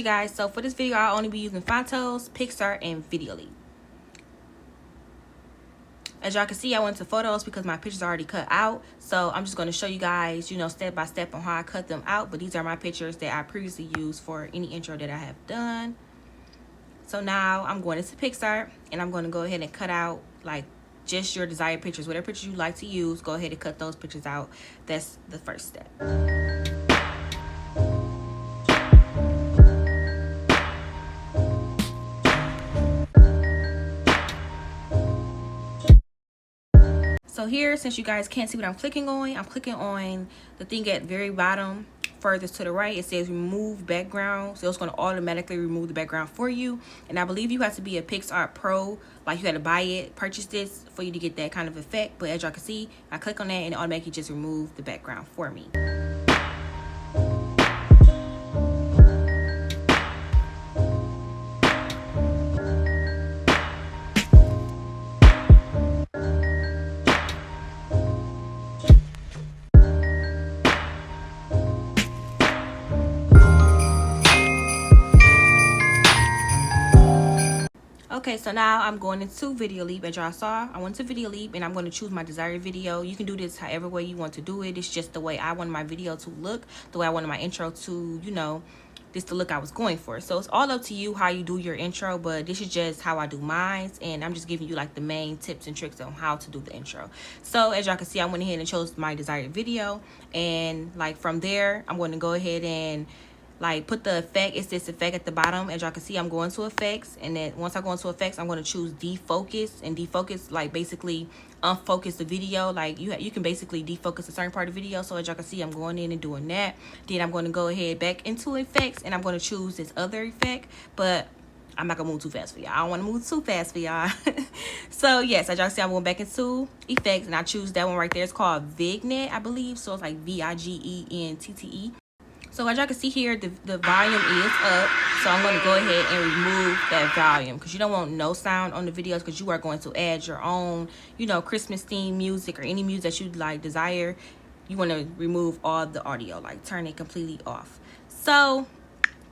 you guys, so for this video I'll only be using photos, Pixar, and Videoly. As y'all can see, I went to photos because my pictures are already cut out, so I'm just going to show you guys, you know, step by step on how I cut them out. But these are my pictures that I previously used for any intro that I have done. So now I'm going into Pixar and I'm going to go ahead and cut out like just your desired pictures. Whatever pictures you like to use, go ahead and cut those pictures out. That's the first step. So here, since you guys can't see what I'm clicking on the thing at very bottom furthest to the right. It says remove background, so it's going to automatically remove the background for you. And I believe you have to be a PixArt Pro, like you had to buy it, purchase this for you to get that kind of effect. But as y'all can see, I click on that and it automatically just remove the background for me. Okay, so now I'm going into Videoly. As y'all saw, I went to Videoly and I'm going to choose my desired video. You can do this however way you want to do it. It's just the way I want my video to look, the way I wanted my intro to, you know, this the look I was going for. So it's all up to you how you do your intro, but this is just how I do mine, and I'm just giving you like the main tips and tricks on how to do the intro. So as y'all can see, I went ahead and chose my desired video, and like from there I'm going to go ahead and like put the effect. It's this effect at the bottom. As y'all can see, I'm going to effects, and then once I go into effects, I'm going to choose defocus. And defocus like basically unfocus the video. Like you can basically defocus a certain part of the video. So as y'all can see, I'm going in and doing that. Then I'm going to go ahead back into effects, and I'm going to choose this other effect, but I'm not gonna move too fast for y'all. I don't want to move too fast for y'all. So yes, as y'all see, I'm going back into effects, and I choose that one right there. It's called Vignette, I believe. So it's like VIGENTTE. So as y'all can see here, the volume is up. So I'm going to go ahead and remove that volume, because you don't want no sound on the videos, because you are going to add your own, you know, Christmas theme music or any music that you like desire. You want to remove all the audio, like turn it completely off. So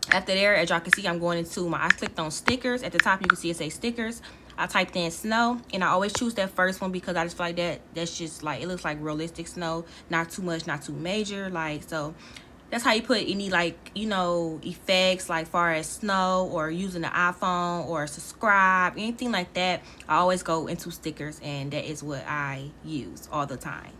after there, as y'all can see, I'm going into I clicked on stickers. At the top, you can see it says stickers. I typed in snow, and I always choose that first one because I just feel like that's just like, it looks like realistic snow, not too much, not too major. Like, so that's how you put any, like, you know, effects like far as snow or using the iPhone or subscribe, anything like that. I always go into stickers, and that is what I use all the time.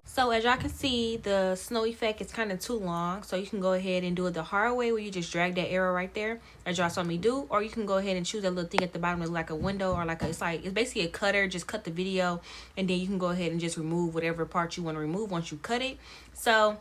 So as y'all can see, the snow effect is kind of too long, so you can go ahead and do it the hard way, where you just drag that arrow right there, as y'all saw me do, or you can go ahead and choose that little thing at the bottom, like a window, or like it's basically a cutter. Just cut the video, and then you can go ahead and just remove whatever part you want to remove once you cut it. So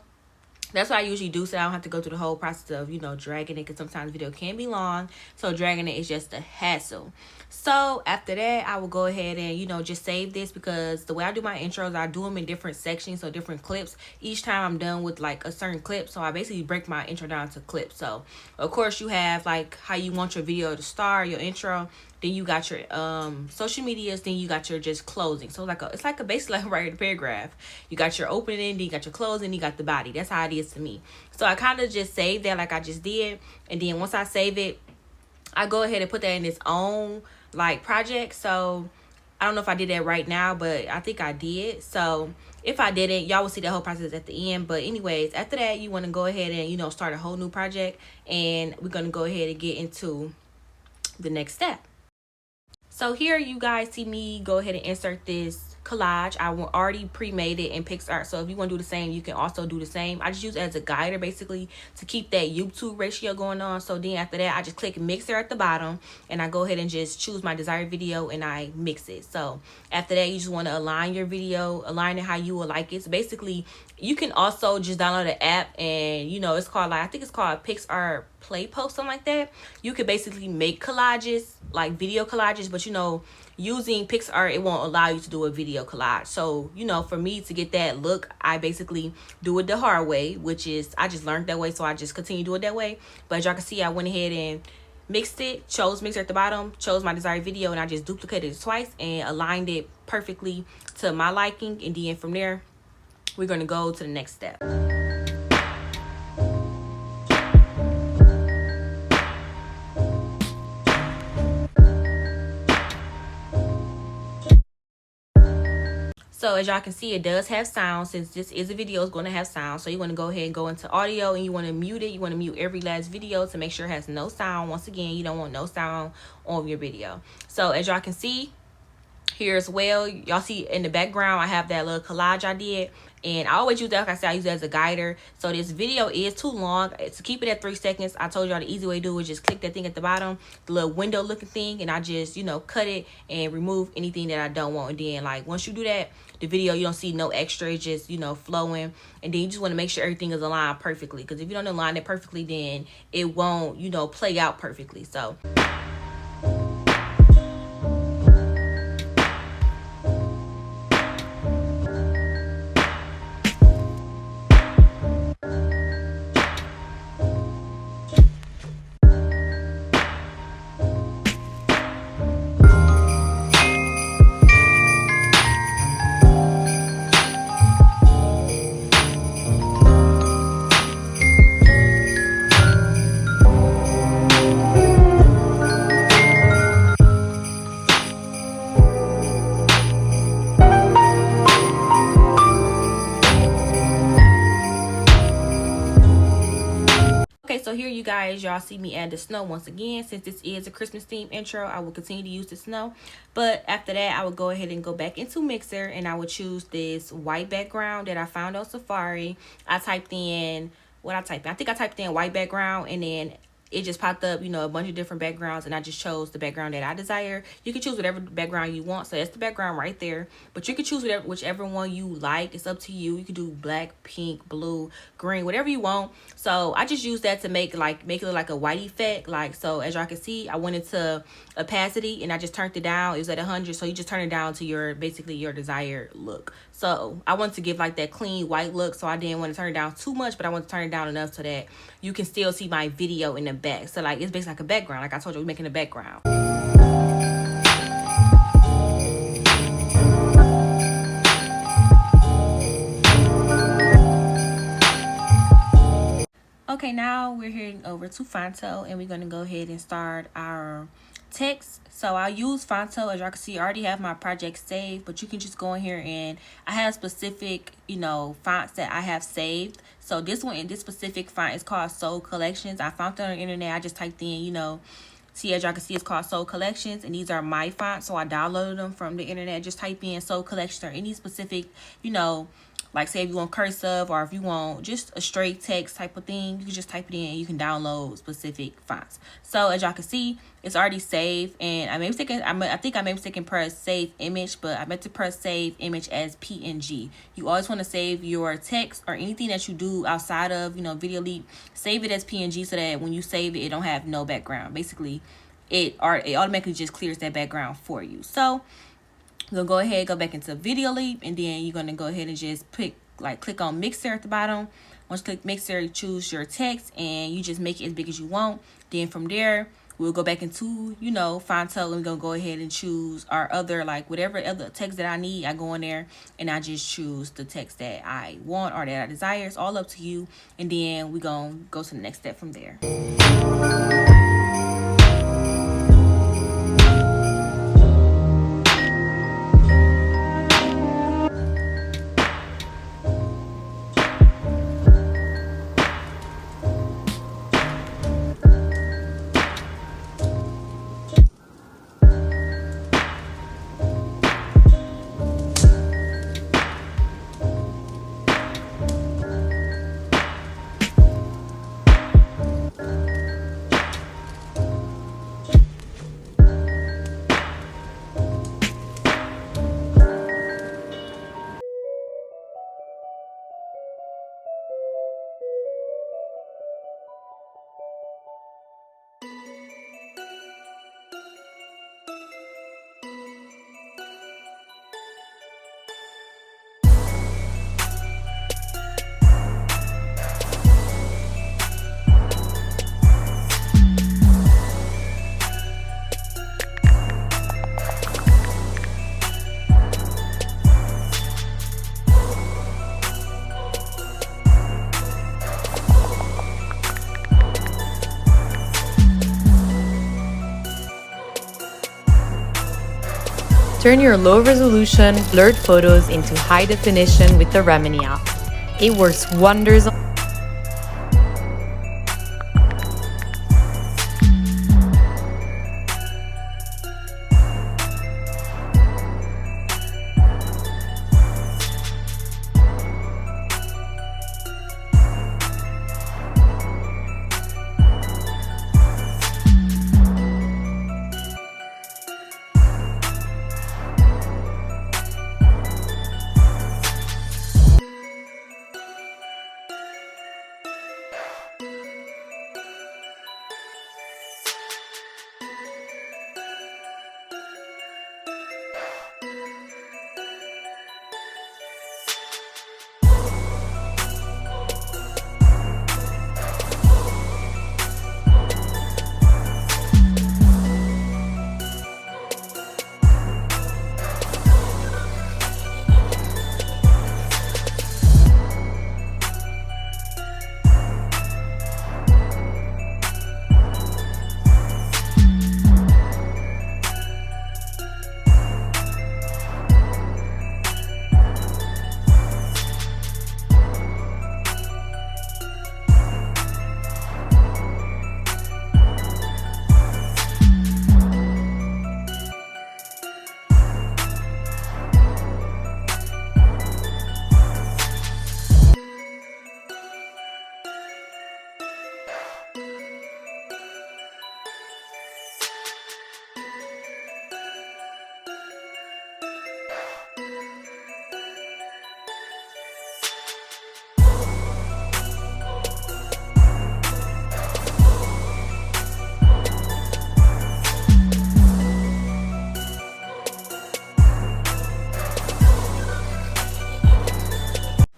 that's what I usually do, so I don't have to go through the whole process of, you know, dragging it, because sometimes video can be long, so dragging it is just a hassle. So after that, I will go ahead and, you know, just save this, because the way I do my intros, I do them in different sections, so different clips. Each time I'm done with like a certain clip, so I basically break my intro down to clips. So of course you have like how you want your video to start, your intro, then you got your social medias, then you got your just closing. So it's like a basically like writing a paragraph. You got your opening, then you got your closing, you got the body. That's how it is to me. So I kind of just save that like I just did, and then once I save it, I go ahead and put that in its own like project. So I don't know if I did that right now, but I think I did. So if I didn't, y'all will see the whole process at the end. But anyways, after that, you want to go ahead and, you know, start a whole new project, and we're going to go ahead and get into the next step. So here you guys see me go ahead and insert this collage. I already pre-made it in PixArt, so if you want to do the same, you can also do the same. I just use it as a guider basically to keep that YouTube ratio going on. So then after that, I just click mixer at the bottom, and I go ahead and just choose my desired video, and I mix it. So after that, you just want to align your video, align it how you would like it. So basically, you can also just download the app, and, you know, it's called, like, I think it's called PixArt Play Post, something like that. You could basically make collages, like video collages, but, you know, using PixArt, it won't allow you to do a video collage. So, you know, for me to get that look, I basically do it the hard way, which is I just learned that way, so I just continue to do it that way. But as y'all can see, I went ahead and mixed it, chose mixer at the bottom, chose my desired video, and I just duplicated it twice and aligned it perfectly to my liking. And then from there, we're going to go to the next step. So as y'all can see, it does have sound. Since this is a video, it's going to have sound. So you want to go ahead and go into audio, and you want to mute it. You want to mute every last video to make sure it has no sound. Once again, you don't want no sound on your video. So as y'all can see here as well, y'all see in the background I have that little collage I did, and I always use that, like I said, I use it as a guider. So this video is too long. To keep it at 3 seconds, I told y'all the easy way to do is just click that thing at the bottom, the little window looking thing, and I just, you know, cut it and remove anything that I don't want. And then like once you do that, the video, you don't see no extra, it's just, you know, flowing. And then you just want to make sure everything is aligned perfectly, because if you don't align it perfectly, then it won't, you know, play out perfectly. So okay, so here you guys, y'all see me add the snow once again. Since this is a Christmas theme intro, I will continue to use the snow. But after that, I will go ahead and go back into Mixer, and I will choose this white background that I found on Safari. I typed in, what I typed in? I think I typed in white background, and then it just popped up, you know, a bunch of different backgrounds, and I just chose the background that I desire. You can choose whatever background you want, so that's the background right there. But you can choose whichever one you like. It's up to you. You can do black, pink, blue, green, whatever you want. So I just use that to make it look like a white effect. Like, so as y'all can see, I went into opacity and I just turned it down. It was at 100, so you just turn it down to your, basically your desired look. So I wanted to give like that clean white look, so I didn't want to turn it down too much, but I want to turn it down enough so that you can still see my video in the back. So like it's basically like a background. Like I told you, we're making a background. Okay, now we're heading over to Fonto, and we're going to go ahead and start our text. So I'll use Fonto. As y'all can see, I already have my project saved, but you can just go in here, and I have specific, you know, fonts that I have saved. So this one, in this specific font, is called Soul Collections. I found it on the internet. I just typed in, you know, see, as y'all can see, it's called Soul Collections, and these are my fonts. So I downloaded them from the internet. Just type in Soul Collections or any specific, you know, like say if you want cursive, or if you want just a straight text type of thing, you can just type it in and you can download specific fonts. So as y'all can see, it's already saved, and I think I may mistaken press save image, but I meant to press save image as PNG. You always want to save your text or anything that you do outside of, you know, Video Leap. Save it as PNG so that when you save it, it don't have no background. Basically, it automatically just clears that background for you. So you're gonna go ahead, go back into Video Leap, and then you're gonna go ahead and just click on Mixer at the bottom. Once you click Mixer, you choose your text, and you just make it as big as you want. Then from there, we'll go back into, you know, Fonto, and we're gonna go ahead and choose our other, like whatever other text that I need. I go in there and I just choose the text that I want or that I desire. It's all up to you. And then we're gonna go to the next step from there. Turn your low-resolution, blurred photos into high definition with the Remini app. It works wonders on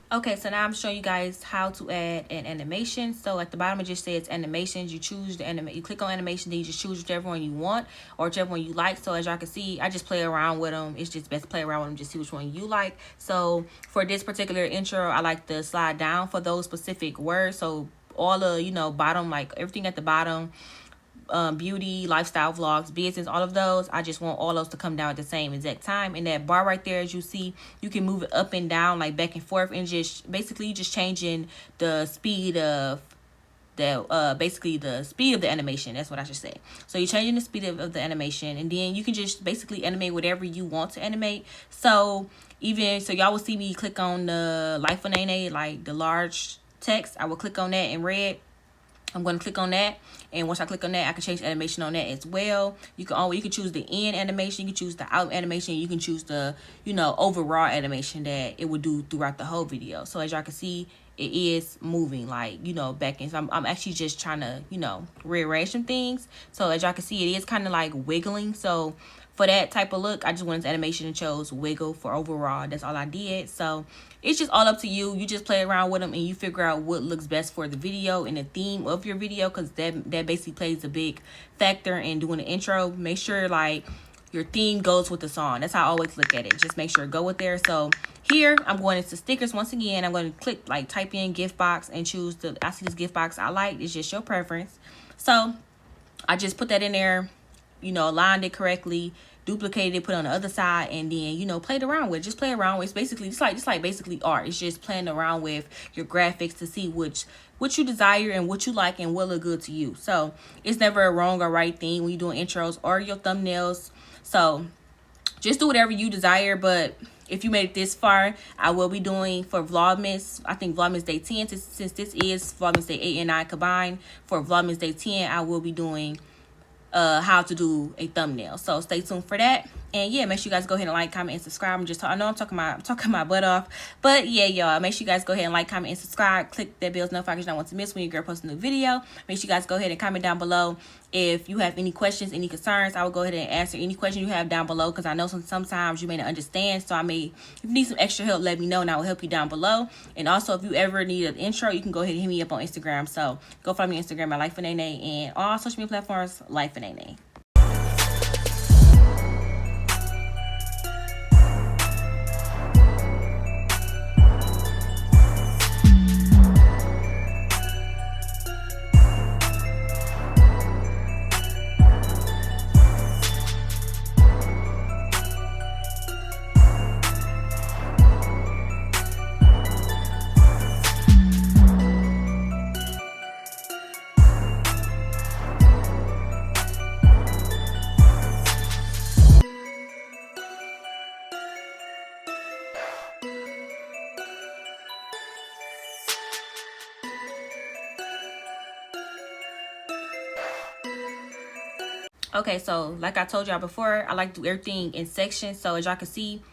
Okay, so now I'm showing you guys how to add an animation. So at the bottom it just says animations. You choose the you click on animation, then you just choose whichever one you want or whichever one you like. So as y'all can see, I just play around with them. It's just best to play around with them, just see which one you like. So for this particular intro, I like to slide down for those specific words. So all the, you know, bottom, like everything at the bottom, beauty, lifestyle vlogs, business, all of those, I just want all those to come down at the same exact time. And that bar right there, as you see, you can move it up and down, like back and forth, and just basically just changing the speed of the basically the speed of the animation. That's what I should say. So you're changing the speed of the animation, and then you can just basically animate whatever you want to animate. So even so, y'all will see me click on the Life of Nene, like the large text. I will click on that in red. I'm going to click on that, and once I click on that, I can change animation on that as well. You can choose the in animation, you can choose the out animation, you can choose the, you know, overall animation that it would do throughout the whole video. So as y'all can see, it is moving, like, you know, back in. So I'm actually just trying to, you know, rearrange some things. So as y'all can see, it is kind of like wiggling. So for that type of look, I just went into animation and chose wiggle for overall. That's all I did. So it's just all up to you. You just play around with them and you figure out what looks best for the video and the theme of your video, because that basically plays a big factor in doing the intro. Make sure like your theme goes with the song. That's how I always look at it. Just make sure it go with there. So here I'm going into stickers once again. I'm going to click, like, type in gift box and choose the, I see this gift box I like. It's just your preference. So I just put that in there, you know, aligned it correctly, duplicated it, put it on the other side, and then, you know, played around with it. Just play around with it. It's basically just like basically art. It's just playing around with your graphics to see what you desire and what you like and what look good to you. So it's never a wrong or right thing when you're doing intros or your thumbnails. So just do whatever you desire. But if you made it this far, I will be doing for Vlogmas, I think Vlogmas Day 10, since this is Vlogmas Day 8 and 9 combined. For Vlogmas Day 10, I will be doing how to do a thumbnail. So stay tuned for that. And yeah, make sure you guys go ahead and like, comment, and subscribe. I know I'm talking my butt off, but yeah, y'all, make sure you guys go ahead and like, comment, and subscribe. Click that bell's notification I want to miss when your girl posts a new video. Make sure you guys go ahead and comment down below if you have any questions, any concerns. I will go ahead and answer any question you have down below, because I know sometimes you may not understand. So if you need some extra help, let me know and I will help you down below. And also, if you ever need an intro, you can go ahead and hit me up on Instagram. So go follow me on Instagram at Life of Nene, and all social media platforms, Life of Nene. Okay, so like I told y'all before, I like to do everything in sections. So as y'all can see,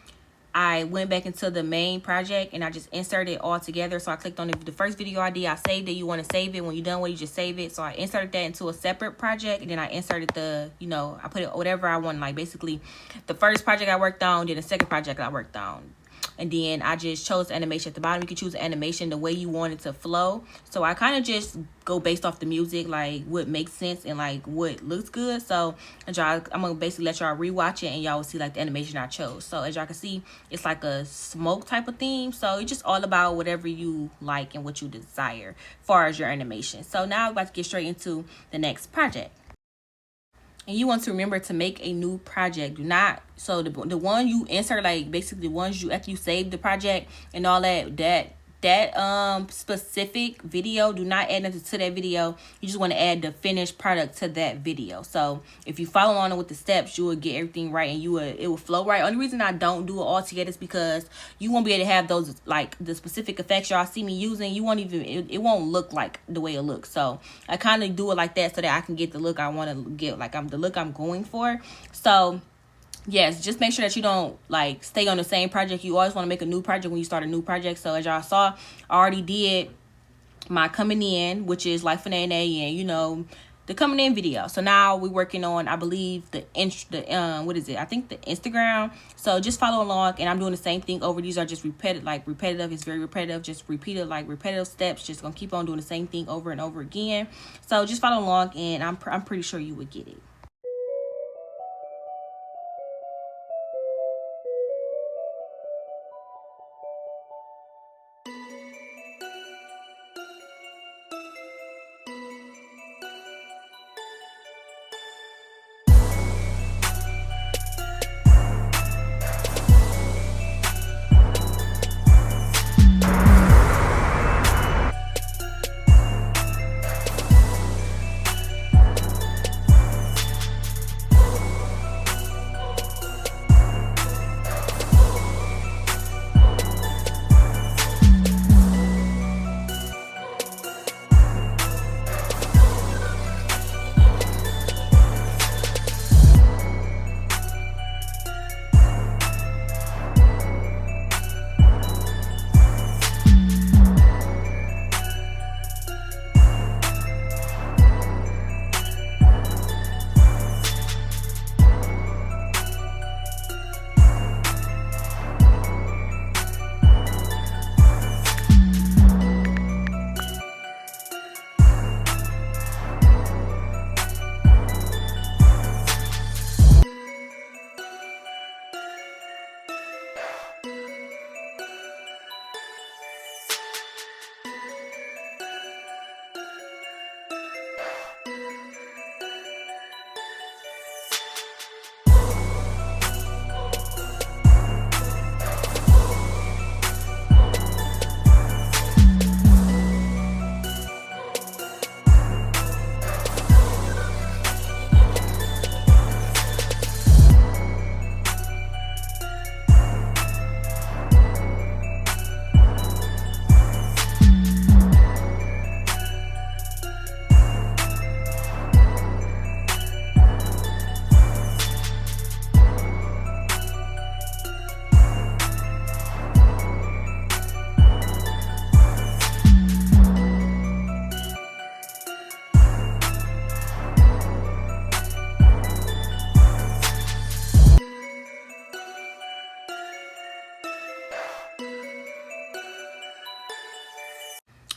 I went back into the main project and I just inserted it all together. So I clicked on the first video I did. I saved it. You want to save it. When you're done with it, you just save it. So I inserted that into a separate project. And then I inserted the, I put it whatever I want. Like basically the first project I worked on, then the second project I worked on. And then I just chose the animation at the bottom. You can choose the animation the way you want it to flow. So I kind of just go based off the music, like what makes sense and like what looks good. So as y'all, I'm gonna basically let y'all rewatch it and y'all will see like the animation I chose. So as y'all can see, it's like a smoke type of theme. So it's just all about whatever you like and what you desire as far as your animation. So now we're about to get straight into the next project. And you want to remember to make a new project. Do not, so the one you insert, like basically the ones you, after you save the project and all that specific video, do not add nothing to that video. You just want to add the finished product to that video. So if you follow on with the steps, you will get everything right and it will flow right. Only reason I don't do it all together is because you won't be able to have those, like the specific effects y'all see me using. You won't even, it won't look like the way it looks. So I kind of do it like that so that I can get the look I want to get, like the look I'm going for. So yes, just make sure that you don't like stay on the same project. You always want to make a new project when you start a new project. So as y'all saw, I already did my coming in, which is Life in A&A, and the coming in video. So now we're working on, I believe, what is it? I think the Instagram. So just follow along, and I'm doing the same thing over. These are just repetitive. It's very repetitive. Just repetitive steps. Just gonna keep on doing the same thing over and over again. So just follow along, and I'm pretty sure you would get it.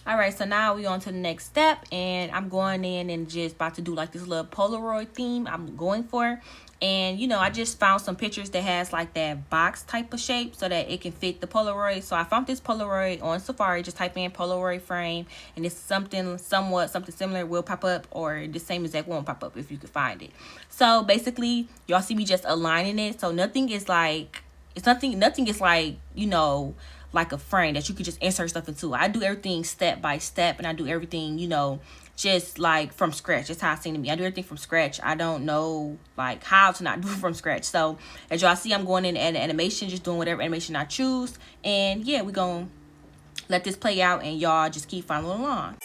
All right, so now we on to the next step, and I'm going in and just about to do like this little Polaroid theme I'm going for. And I just found some pictures that has like that box type of shape so that it can fit the Polaroid. So I found this Polaroid on Safari. Just type in Polaroid frame, and it's something similar will pop up, or the same exact won't pop up if you could find it. So basically, y'all see me just aligning it. So nothing is like like a frame that you could just insert stuff into. I do everything step by step, and I do everything, just like from scratch. That's how it seems to me. I do everything from scratch. I don't know like how to not do it from scratch. So as y'all see, I'm going in and animation, just doing whatever animation I choose. And yeah, we're gonna let this play out, and y'all just keep following along.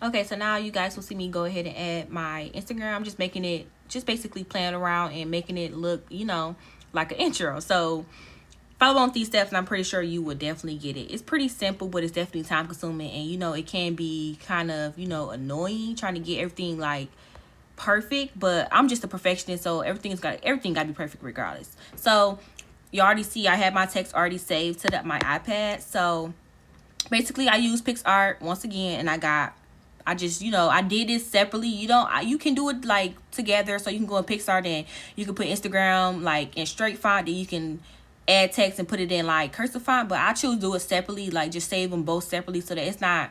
Okay, so now you guys will see me go ahead and add my Instagram. I'm just making it, just basically playing around and making it look, you know, like an intro. So follow on these steps and I'm pretty sure you would definitely get it. It's pretty simple, but it's definitely time consuming, and you know, it can be kind of, you know, annoying trying to get everything like perfect, but I'm just a perfectionist, so everything got to be perfect regardless. So you already see I have my text already saved to my iPad. So basically I use PixArt once again, and I just, you know, I did this separately. You can do it like together. So you can go in PixArt and you can put Instagram like in straight font. Then you can add text and put it in like cursive font. But I choose to do it separately, like just save them both separately so that it's not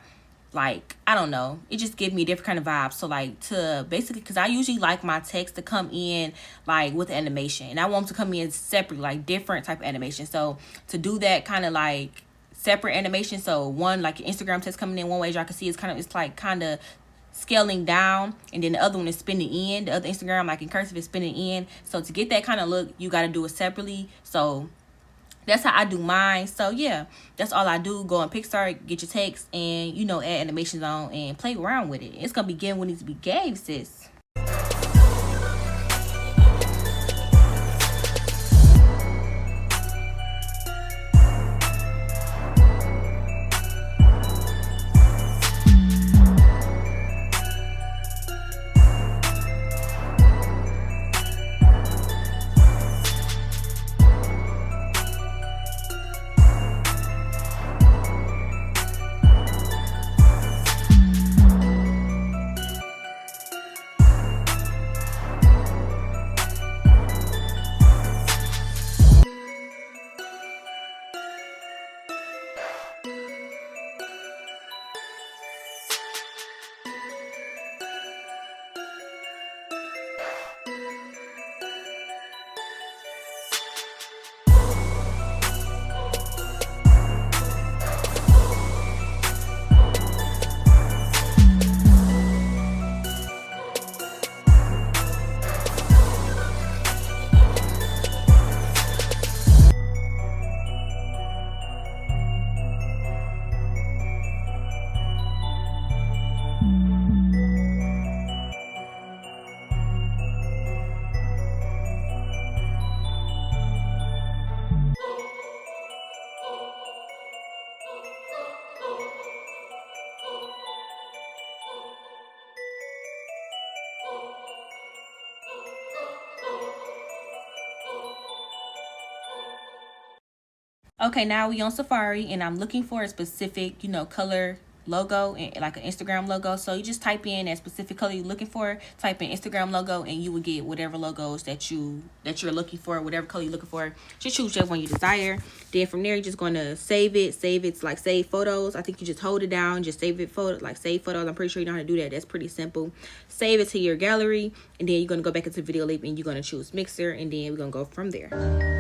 like, I don't know, it just gives me a different kind of vibe. So like, to basically, because I usually like my text to come in like with animation, and I want them to come in separately, like different type of animation. So to do that kind of like separate animation, so one like your Instagram text coming in one way, as y'all can see, it's like kind of scaling down, and then the other one is spinning in. The other Instagram, like in cursive, is spinning in. So to get that kind of look, you got to do it separately. So that's how I do mine. So yeah, that's all I do. Go on PixArt, get your text, and you know, add animations on and play around with it. It's gonna be given when it needs to be gave, sis. Okay, now we on Safari, and I'm looking for a specific, you know, color logo, and like an Instagram logo. So you just type in that specific color you're looking for, type in Instagram logo, and you will get whatever logos that you're looking for, whatever color you're looking for. Just choose whichever one you desire. Then from there, you're just going to save it. Like save photos. I think you just hold it down, just save it, save photos. I'm pretty sure you know how to do that. That's pretty simple. Save it to your gallery, and then you're going to go back into Video Leap, and you're going to choose Mixer, and then we're going to go from there.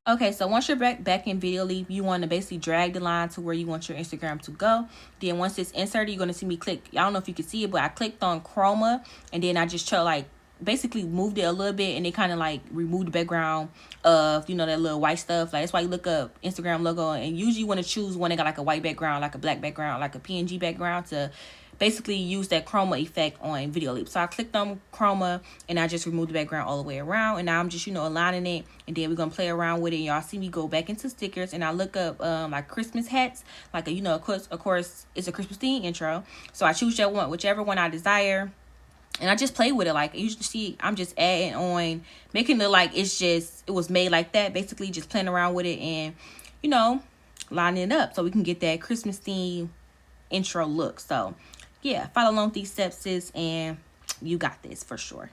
Okay, so once you're back in Video Leap, you want to basically drag the line to where you want your Instagram to go. Then once it's inserted, you're going to see me click. I don't know if you can see it, but I clicked on chroma, and then I just basically moved it a little bit, and it kind of like removed the background of, you know, that little white stuff. Like, that's why you look up Instagram logo, and usually you want to choose one that got like a white background, like a black background, like a PNG background, to basically use that chroma effect on Video Leap. So I clicked on chroma, and I just removed the background all the way around, and now I'm just, you know, aligning it, and then we're gonna play around with it. Y'all see me go back into stickers, and I look up like Christmas hats, like you know, of course it's a Christmas theme intro. So I choose that one, whichever one I desire, and I just play with it. Like you see, I'm just adding on, making it like it was made like that, basically just playing around with it, and you know, lining it up so we can get that Christmas theme intro look. So yeah, follow along with these steps, sis, and you got this for sure.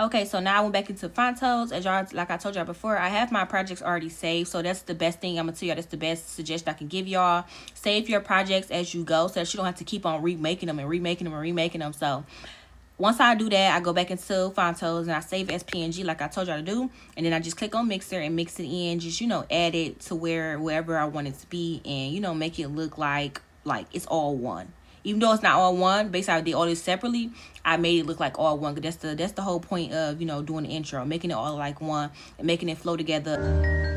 Okay, so now I went back into Fontos. As y'all, like I told y'all before, I have my projects already saved. So that's the best thing I'm gonna tell y'all. That's the best suggestion I can give y'all. Save your projects as you go, so that you don't have to keep on remaking them and remaking them and remaking them. So once I do that, I go back into Fontos and I save as PNG like I told y'all to do. And then I just click on Mixer and mix it in. Just, add it to wherever I want it to be, and make it look like it's all one. Even though it's not all one, basically I did all this separately. I made it look like all one. Cause that's the whole point of doing the intro, making it all like one and making it flow together.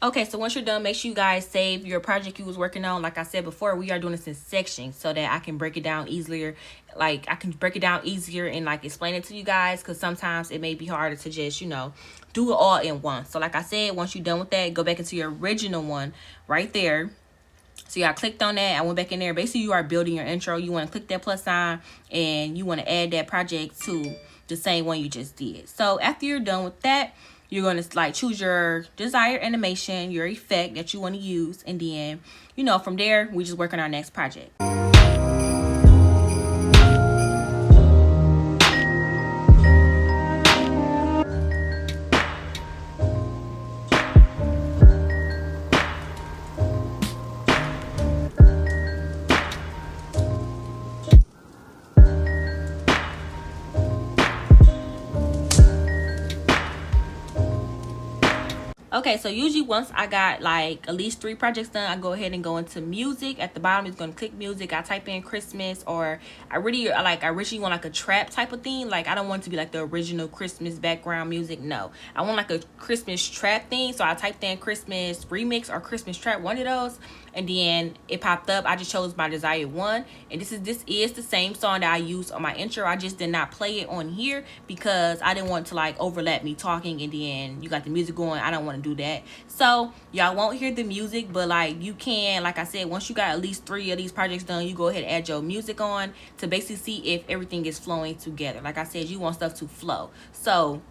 Okay, so once you're done, make sure you guys save your project you was working on. Like I said before, we are doing this in sections so that I can break it down easier. Like I can break it down easier and explain it to you guys, because sometimes it may be harder to just do it all in one. So like I said, once you're done with that, go back into your original one right there. So y'all clicked on that. I went back in there. Basically, you are building your intro. You want to click that plus sign and you want to add that project to the same one you just did. So after you're done with that, you're going to choose your desired animation, your effect that you want to use. And then, from there, we just work on our next project. Okay, so usually once I got at least 3 projects done, I go ahead and go into music. At the bottom is going to click music. I type in Christmas, or I originally want a trap type of theme. I don't want it to be the original Christmas background music. No, I want a Christmas trap theme. So I typed in Christmas remix or Christmas trap, one of those, and then it popped up. I just chose my desired one, and this is the same song that I used on my intro. I just did not play it on here because I didn't want to overlap me talking and then you got the music going. I don't want to do that. So y'all won't hear the music, but you can, like I said, once you got at least 3 of these projects done, you go ahead and add your music on to basically see if everything is flowing together. Like I said, you want stuff to flow. So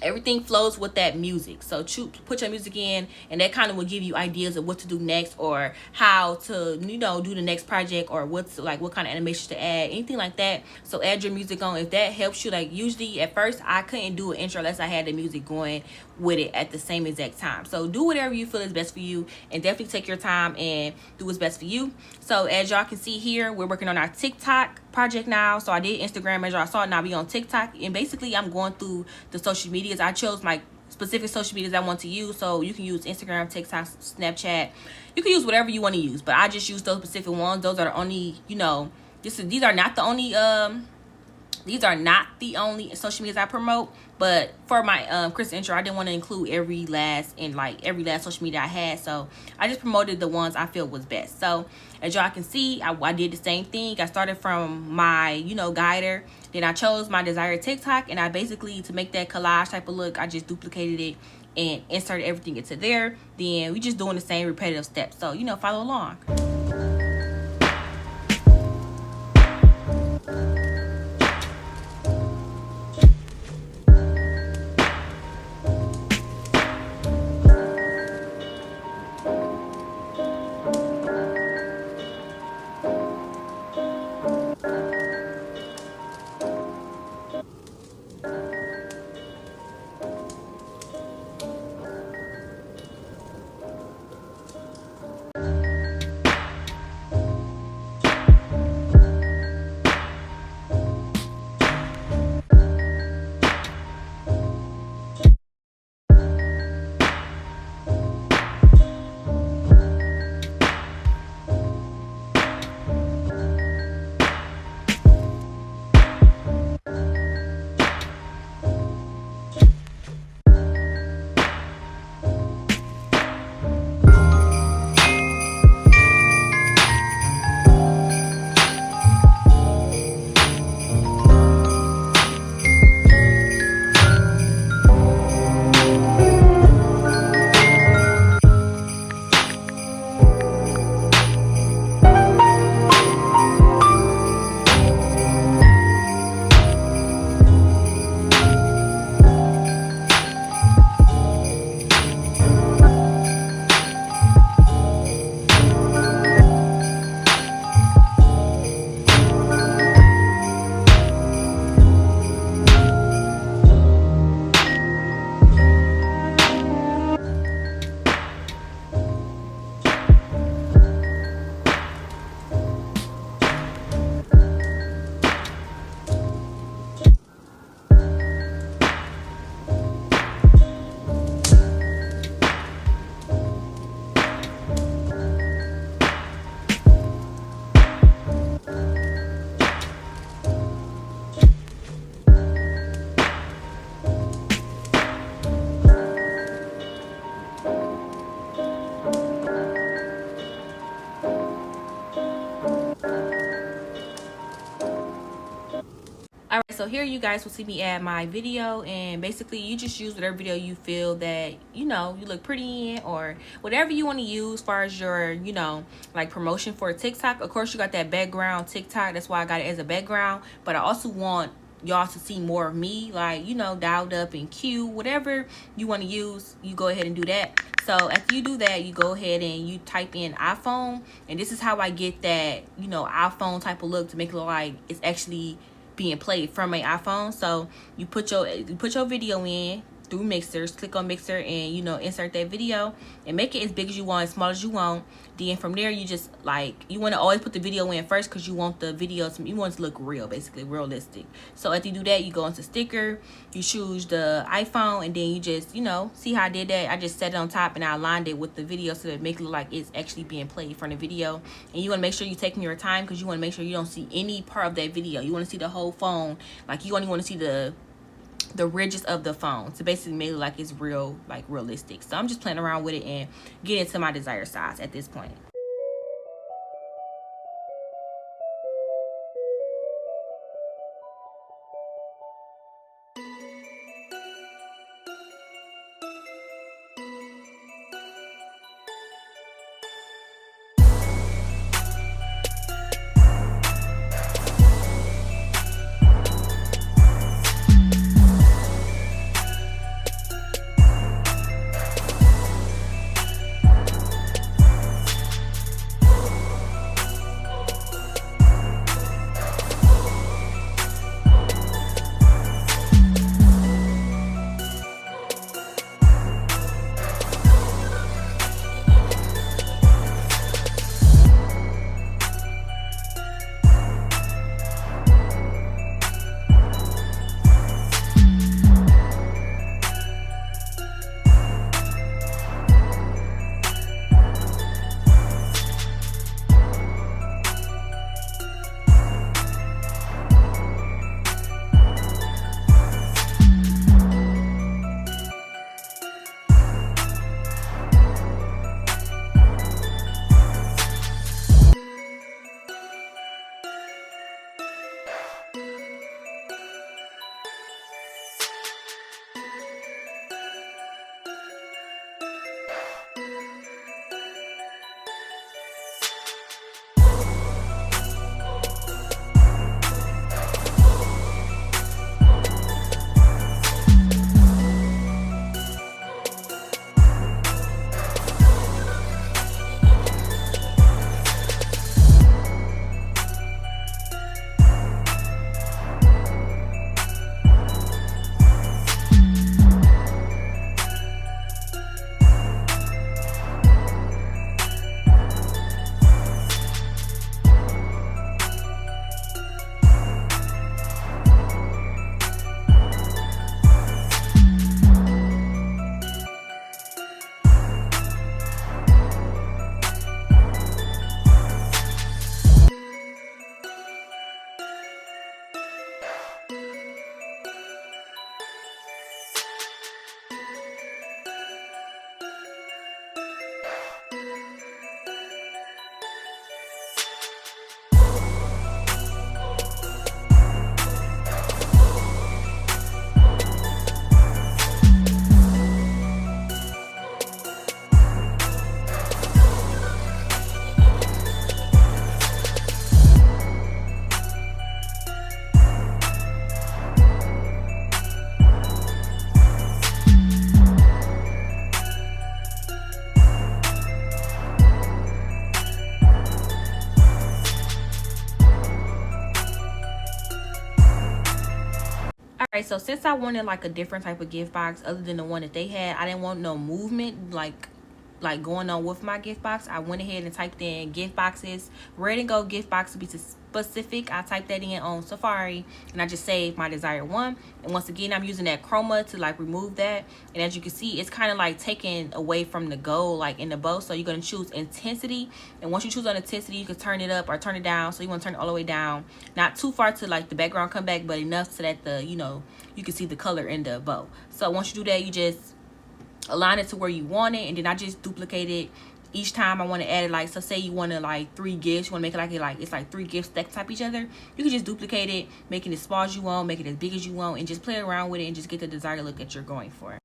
everything flows with that music. So put your music in, and that kind of will give you ideas of what to do next, or how to do the next project, or what kind of animations to add, anything like that. So add your music on if that helps you. Usually at first I couldn't do an intro unless I had the music going with it at the same exact time. So do whatever you feel is best for you, and definitely take your time and do what's best for you. So as y'all can see here, we're working on our TikTok project now. So I did Instagram, as y'all saw. Now we on TikTok, and basically I'm going through the social medias. I chose my specific social medias I want to use. So you can use Instagram, TikTok, Snapchat. You can use whatever you want to use, but I just use those specific ones. Those are the only, these are not the only these are not the only social medias I promote, but for my Chris intro, I didn't want to include every last social media I had, so I just promoted the ones I feel was best. So as y'all can see, I did the same thing. I started from my guider, then I chose my desired TikTok, and I basically, to make that collage type of look, I just duplicated it and inserted everything into there. Then we just doing the same repetitive steps, so follow along. here you guys will see me add my video, and basically you just use whatever video you feel that you look pretty in, or whatever you want to use as far as your like promotion for TikTok. Of course, you got that background TikTok, that's why I got it as a background, but I also want y'all to see more of me, like dialed up and cute, whatever you want to use, you go ahead and do that. So after you do that, you go ahead and you type in iPhone, and this is how I get that iPhone type of look, to make it look like it's actually being played from an iPhone. So you put your video in through mixers, click on mixer, and insert that video and make it as big as you want, as small as you want. Then from there, you just you want to always put the video in first, because you want the video you want it to look real, basically realistic. So after you do that, you go into sticker, you choose the iPhone, and then you just see how I did that. I just set it on top and I aligned it with the video so that it make it look like it's actually being played from the video. And you want to make sure you're taking your time, because you want to make sure you don't see any part of that video. You want to see the whole phone, like you only want to see the ridges of the phone to basically make it like it's real, like realistic. So I'm just playing around with it and getting to my desired size at this point. Alright, so since I wanted like a different type of gift box other than the one that they had, I didn't want no movement like going on with my gift box. I went ahead and typed in gift boxes, red and gold gift box to be specific. I typed that in on Safari, and I just saved my desired one. And once again, I'm using that chroma to like remove that. And as you can see, it's kind of like taken away from the gold like in the bow. So you're going to choose intensity, and once you choose on intensity, you can turn it up or turn it down. So you want to turn it all the way down, not too far to like the background come back, but enough so that the you can see the color in the bow. So once you do that, you just align it to where you want it, and then I just duplicate it each time I want to add it, like, so say you want to like 3 gifts, you want to make it like it's like 3 gifts stacked type each other, you can just duplicate it, make it as small as you want, make it as big as you want, and just play around with it and just get the desired look that you're going for.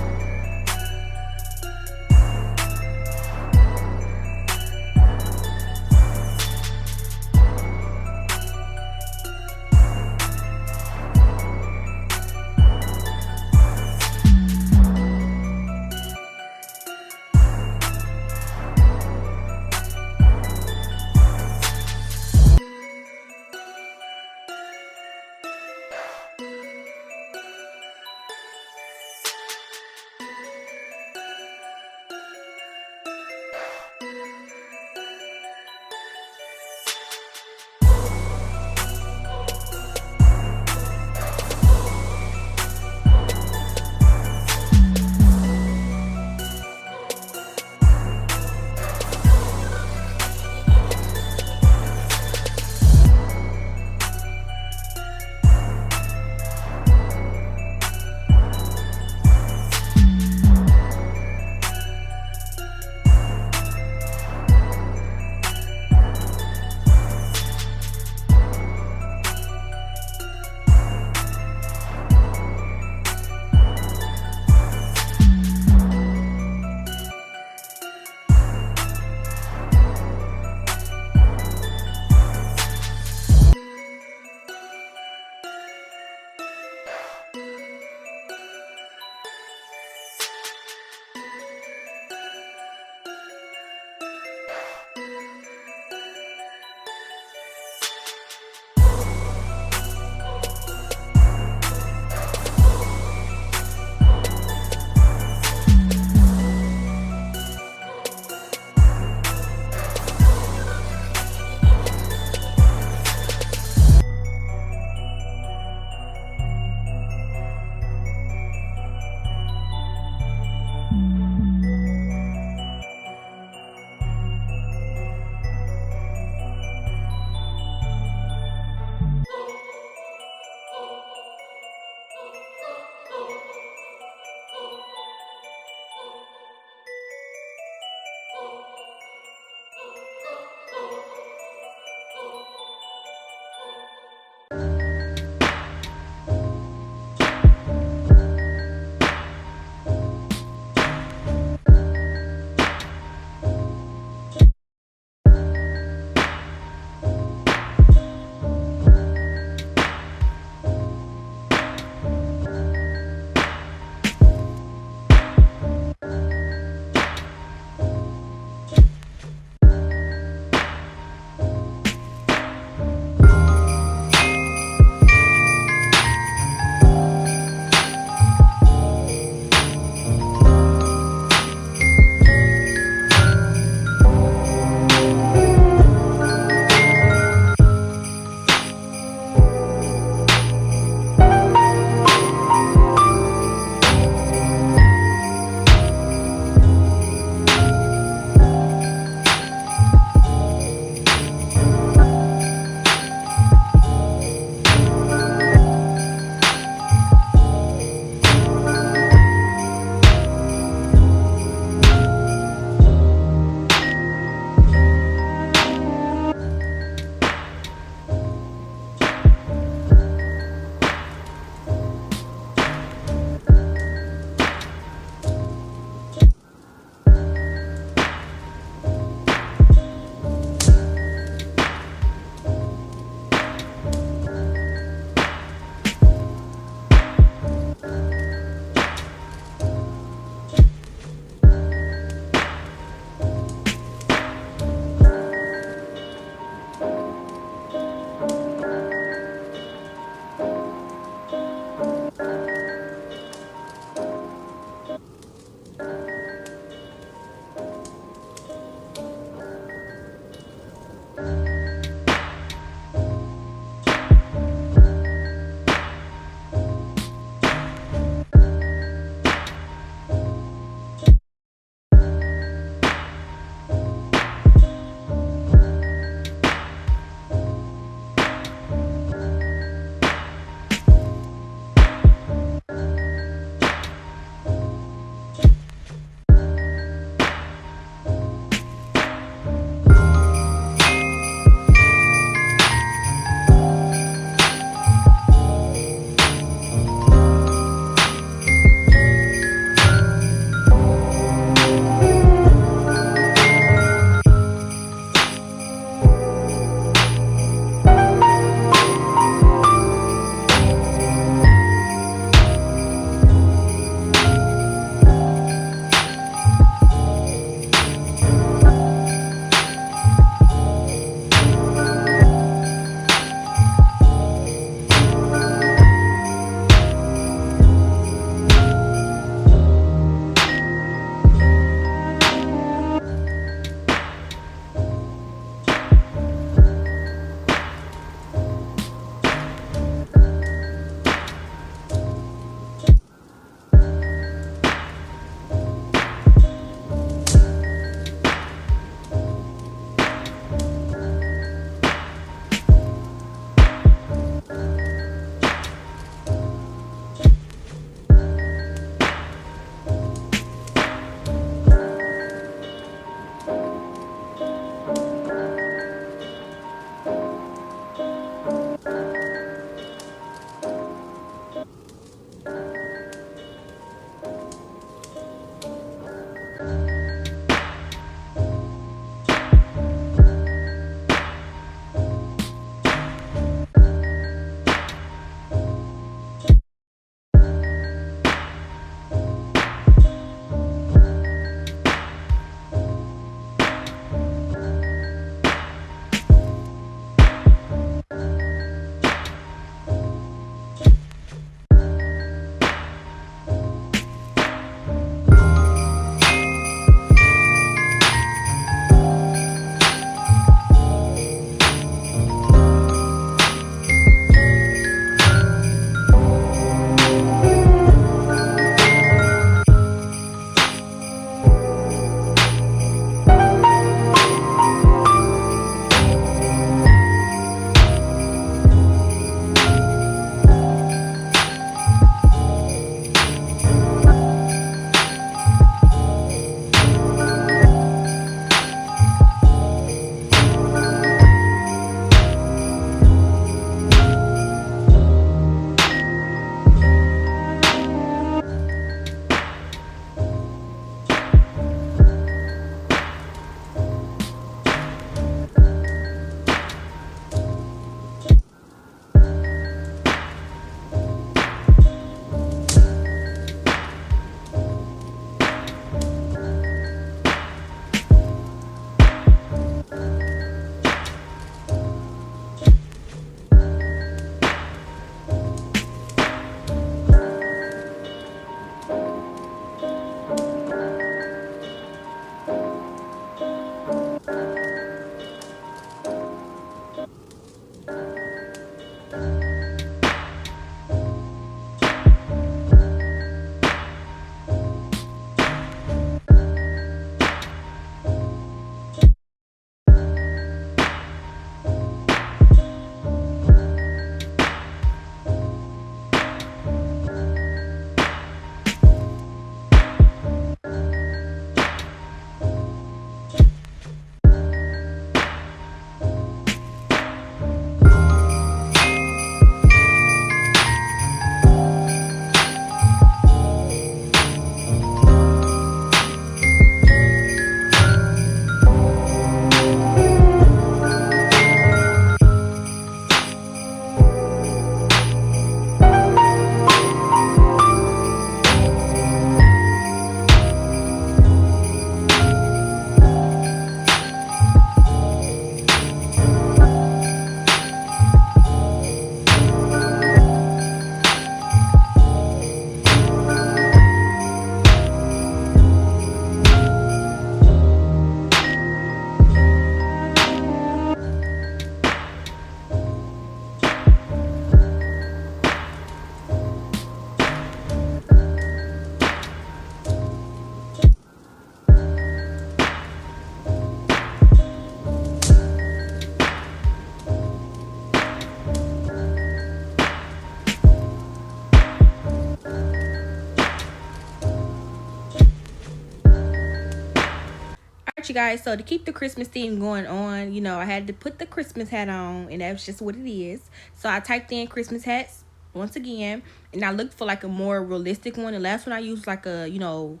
You guys, so to keep the Christmas theme going on, you know, I had to put the Christmas hat on, and that's just what it is. So I typed in Christmas hats once again, and I looked for like a more realistic one. The last one I used like a, you know,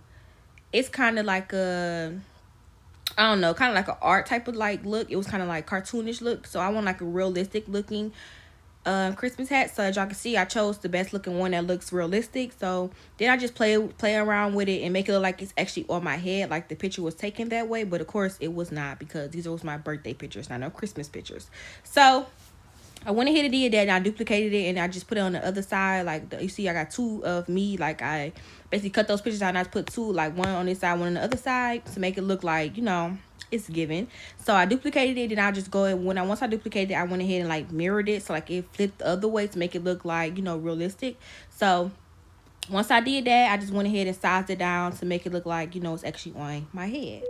it's kind of like a, I don't know, kind of like an art type of like look. It was kind of like cartoonish look, so I want like a realistic looking Christmas hat. So as y'all can see, I chose the best looking one that looks realistic. So then I just play around with it and make it look like it's actually on my head, like the picture was taken that way. But of course it was not, because these was my birthday pictures, not no Christmas pictures. So I went ahead and did that, and I duplicated it, and I just put it on the other side. Like you see, I got two of me. Like I basically cut those pictures out, and I put two, like one on this side, one on the other side, to make it look like, you know, it's given. So I duplicated it, and I just go ahead, once I duplicated it, I went ahead and like mirrored it, so like it flipped the other way to make it look like, you know, realistic. So once I did that, I just went ahead and sized it down to make it look like, you know, it's actually on my head.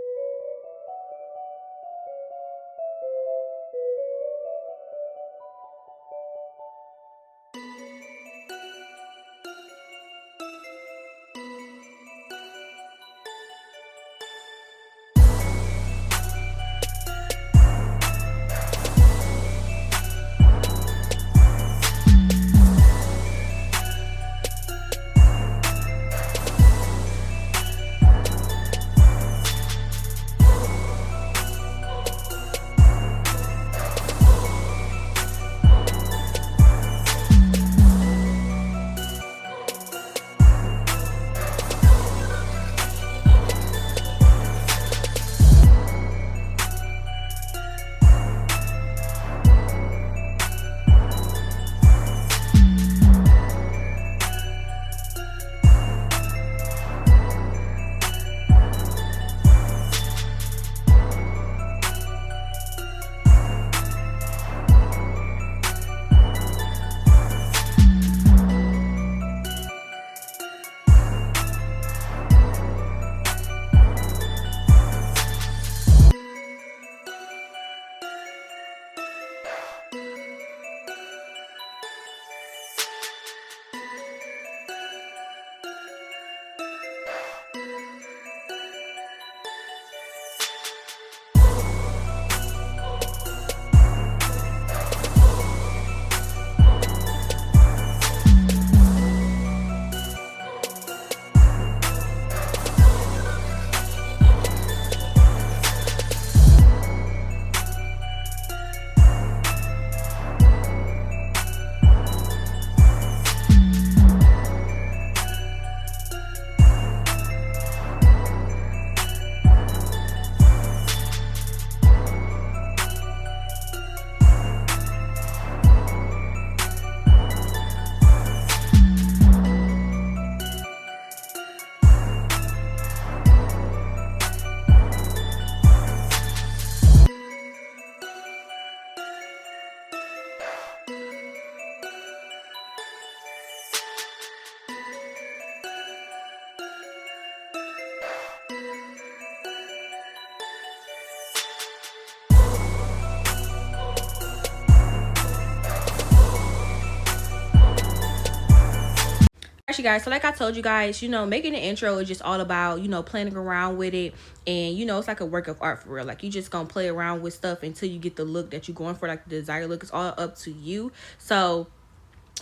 You guys, so like I told you guys, you know, making an intro is just all about, you know, playing around with it, and you know, it's like a work of art for real. Like you just gonna play around with stuff until you get the look that you're going for, like the desired look. It's all up to you. So,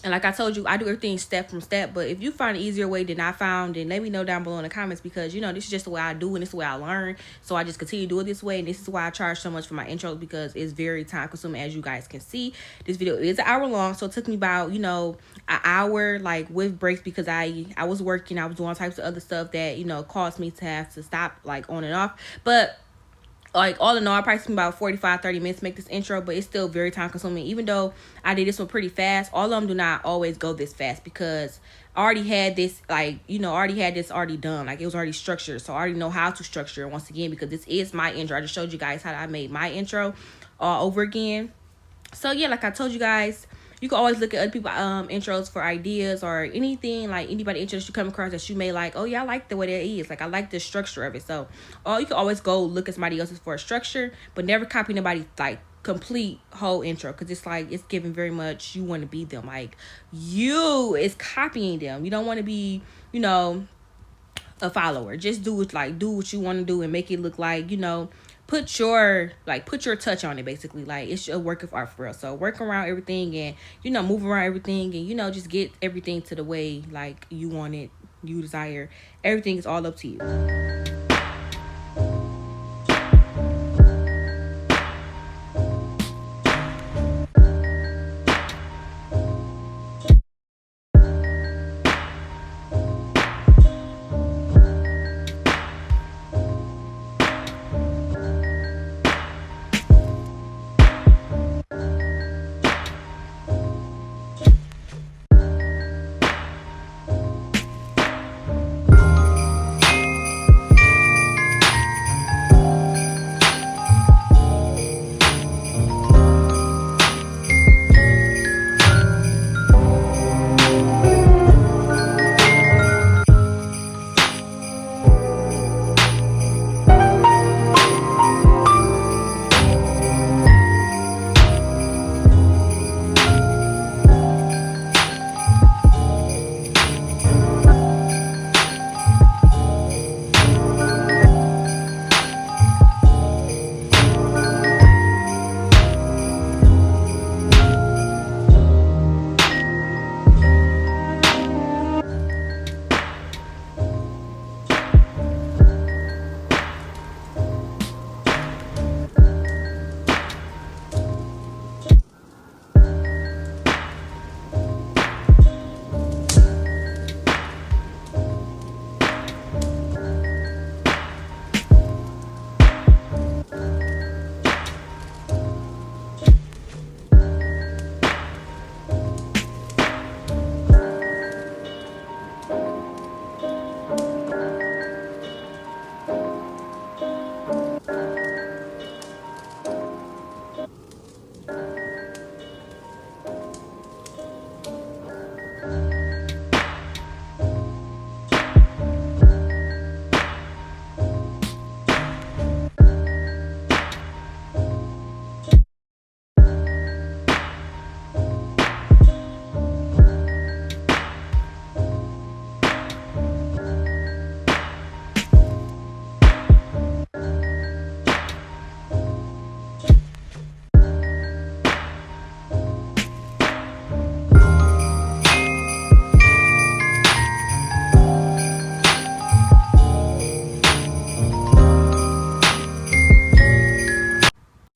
and like I told you, I do everything step from step. But if you find an easier way than I found, then let me know down below in the comments, because you know, this is just the way I do, and this is the way I learn. So I just continue to do it this way, and this is why I charge so much for my intros, because it's very time consuming. As you guys can see, this video is an hour long, so it took me about, you know, an hour, like with breaks, because I was working, I was doing all types of other stuff that, you know, caused me to have to stop like on and off. But like all in all, it probably took me about 45-30 minutes to make this intro, but it's still very time consuming. Even though I did this one pretty fast, all of them do not always go this fast, because I already had this, like, you know, already had this already done. Like it was already structured, so I already know how to structure it once again, because this is my intro. I just showed you guys how I made my intro all over again. So yeah, like I told you guys, you can always look at other people's intros for ideas or anything, like anybody intro that you come across that you may like. Oh yeah, I like the way that is. Like I like the structure of it. So you can always go look at somebody else's for a structure, but never copy nobody's like complete whole intro, because it's like it's giving very much you want to be them. Like you is copying them. You don't want to be, you know, a follower. Just do it, like do what you want to do and make it look like, you know, put your touch on it, basically. Like, it's a work of art for real. So work around everything, and move around everything, and just get everything to the way like you want it, you desire. Everything is all up to you.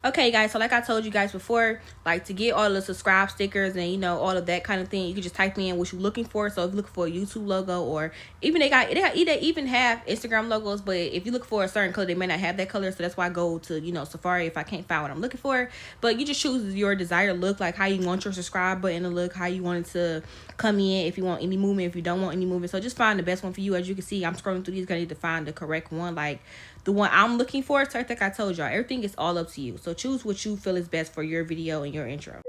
Okay, guys, so like I told you guys before, like, to get all the subscribe stickers and all of that kind of thing, you can just type in what you're looking for. So if you're looking for a YouTube logo, or even they even have Instagram logos, but if you look for a certain color, they may not have that color. So that's why I go to Safari if I can't find what I'm looking for. But you just choose your desired look, like how you want your subscribe button to look, how you want it to come in, if you want any movement, if you don't want any movement. So just find the best one for you. As you can see, I'm scrolling through these, gonna need to find the correct one, like the one I'm looking for. So like I told y'all, everything is all up to you. So choose what you feel is best for your video and your intro.